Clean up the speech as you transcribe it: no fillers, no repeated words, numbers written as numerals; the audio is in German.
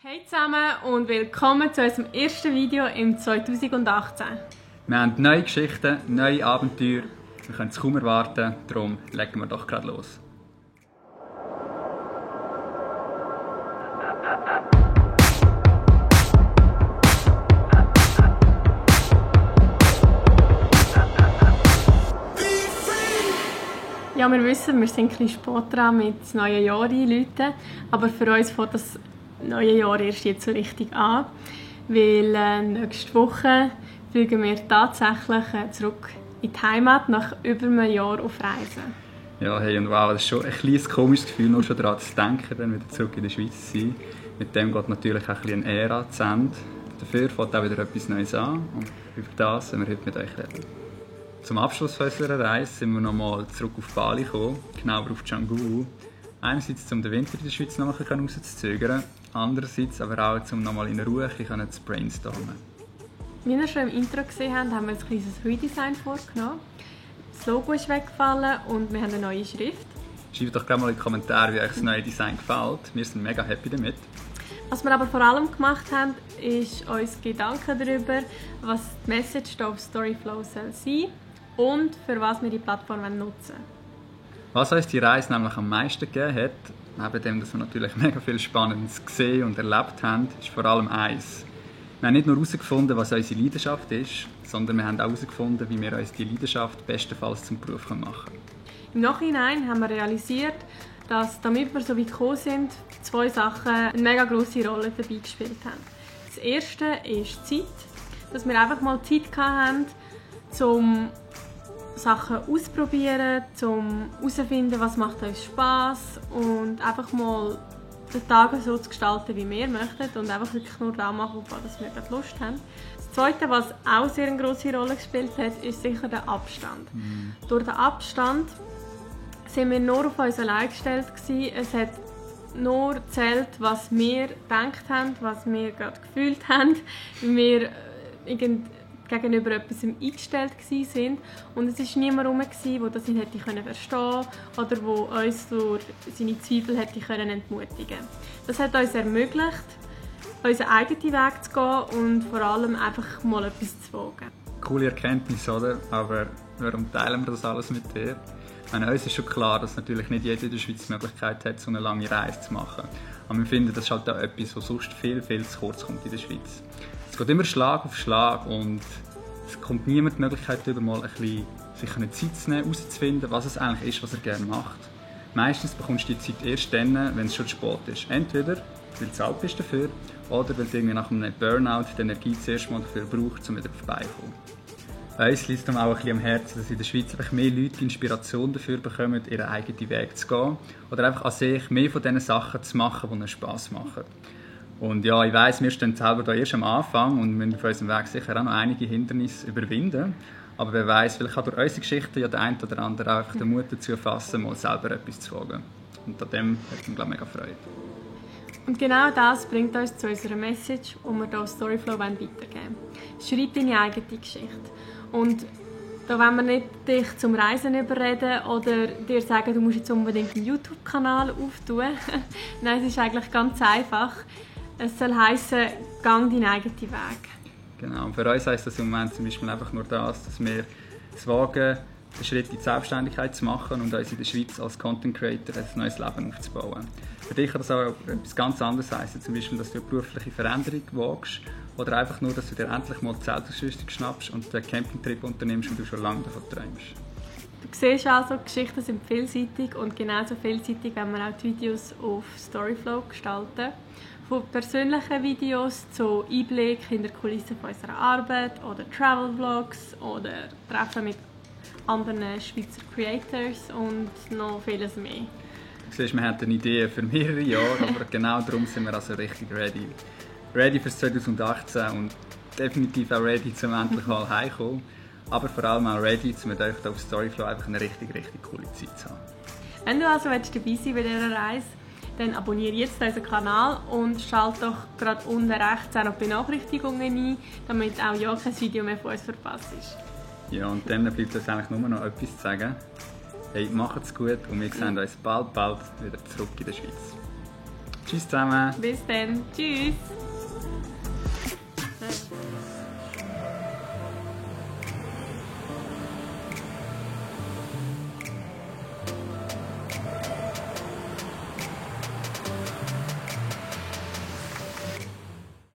Hey zusammen und willkommen zu unserem ersten Video im 2018. Wir haben neue Geschichten, neue Abenteuer. Wir können es kaum erwarten, darum legen wir doch gerade los. Ja, wir wissen, wir sind ein bisschen spät dran mit das neue Jahr einläuten, aber für uns fängt das neue Jahr erst jetzt so richtig an, weil nächste Woche fliegen wir tatsächlich zurück in die Heimat nach über einem Jahr auf Reisen. Ja, hey und wow, das ist schon ein kleines komisches Gefühl, nur schon daran zu denken, dann wieder zurück in der Schweiz zu sein. Mit dem geht natürlich auch ein bisschen eine Ära zu Ende. Dafür fängt auch wieder etwas Neues an und über das werden wir heute mit euch reden. Zum Abschluss unserer Reise sind wir nochmal zurück auf Bali gekommen, genauer auf Canggu. Einerseits, um den Winter in der Schweiz noch ein bisschen rauszuzögern, andererseits aber auch, um nochmal in Ruhe zu brainstormen. Wie ihr schon im Intro gesehen habt, haben wir ein kleines Redesign vorgenommen. Das Logo ist weggefallen und wir haben eine neue Schrift. Schreibt doch gerne mal in die Kommentare, wie euch das neue Design gefällt. Wir sind mega happy damit. Was wir aber vor allem gemacht haben, ist uns Gedanken darüber, was die Message hier auf Storyflow soll sein und für was wir die Plattform nutzen wollen. Was uns die Reise nämlich am meisten gegeben hat, neben dem, dass wir natürlich mega viel Spannendes gesehen und erlebt haben, ist vor allem eins. Wir haben nicht nur herausgefunden, was unsere Leidenschaft ist, sondern wir haben auch herausgefunden, wie wir uns diese Leidenschaft bestenfalls zum Beruf machen können. Im Nachhinein haben wir realisiert, dass, damit wir so weit gekommen sind, zwei Sachen eine mega grosse Rolle dabei gespielt haben. Das erste ist die Zeit, dass wir einfach mal Zeit hatten, um Sachen auszuprobieren, um herauszufinden, was macht uns Spass und einfach mal den Tag so zu gestalten, wie wir möchten und einfach wirklich nur das machen, auf was wir Lust haben. Das Zweite, was auch sehr eine grosse Rolle gespielt hat, ist sicher der Abstand. Durch den Abstand sind wir nur auf uns allein gestellt gewesen. Es hat nur gezählt, was wir gedacht haben, was wir gerade gefühlt haben, wie wir gegenüber etwas eingestellt waren. Und es war niemand herum, der das nicht hätte verstehen können oder der uns durch seine Zweifel hätte entmutigen können. Das hat uns ermöglicht, unseren eigenen Weg zu gehen und vor allem einfach mal etwas zu wagen. Coole Erkenntnis, oder? Aber warum teilen wir das alles mit dir? Uns ist schon klar, dass natürlich nicht jeder in der Schweiz die Möglichkeit hat, so eine lange Reise zu machen. Aber wir finden, das ist halt auch etwas, was sonst viel zu kurz kommt in der Schweiz. Es geht immer Schlag auf Schlag und es kommt niemand die Möglichkeit über, mal ein bisschen sich eine Zeit zu nehmen, herauszufinden, was es eigentlich ist, was er gerne macht. Meistens bekommst du die Zeit erst dann, wenn es schon zu spät ist. Entweder, weil du zu alt bist dafür, oder weil du irgendwie nach einem Burnout die Energie zuerst mal dafür brauchst, um wieder vorbeizukommen. Uns liegt es auch ein bisschen am Herzen, dass in der Schweiz einfach mehr Leute Inspiration dafür bekommen, ihren eigenen Weg zu gehen. Oder einfach an sich mehr von diesen Sachen zu machen, die ihnen Spass machen. Und ja, ich weiss, wir stehen selber da erst am Anfang und müssen auf unserem Weg sicher auch noch einige Hindernisse überwinden. Aber wer weiss, vielleicht kann durch unsere Geschichte ja der eine oder andere auch einfach den Mut dazu fassen, mal selber etwas zu wagen. Und an dem hat mich, glaube ich, mega Freude. Und genau das bringt uns zu unserer Message, die wir hier auf Storyflow weitergeben wollen. Schreib deine eigene Geschichte. Und da wollen wir nicht dich zum Reisen überreden oder dir sagen, du musst jetzt unbedingt einen YouTube-Kanal auftun. Nein, es ist eigentlich ganz einfach. Es soll heissen, gang deinen eigenen Weg. Genau, für uns heisst das im Moment zum Beispiel einfach nur das, dass wir es wagen, einen Schritt in die Selbstständigkeit zu machen und uns in der Schweiz als Content Creator ein neues Leben aufzubauen. Für dich kann das auch etwas ganz anderes heissen, zum Beispiel, dass du eine berufliche Veränderung wagst oder einfach nur, dass du dir endlich mal die Zeltausrüstung schnappst und einen Campingtrip unternimmst und du schon lange davon träumst. Du siehst also, die Geschichten sind vielseitig und genauso vielseitig, wenn wir auch die Videos auf Storyflow gestalten. Von persönlichen Videos zu Einblick hinter die Kulissen von unserer Arbeit oder Travel-Vlogs oder Treffen mit anderen Schweizer Creators und noch vieles mehr. Du siehst, wir haben eine Idee für mehrere Jahre, aber genau darum sind wir also richtig ready. Ready für 2018 und definitiv auch ready, zum endlich mal heimkommen. Aber vor allem auch ready, um mit euch auf Storyflow einfach eine richtig coole Zeit zu haben. Wenn du also dabei sein willst bei dieser Reise, dann abonniere jetzt unseren Kanal und schalte doch gerade unten rechts auch noch Benachrichtigungen ein, damit auch ja kein Video mehr von uns verpasst ist. Ja, und dann bleibt uns eigentlich nur noch etwas zu sagen. Hey, macht's gut und wir sehen uns bald wieder zurück in der Schweiz. Tschüss zusammen. Bis dann. Tschüss.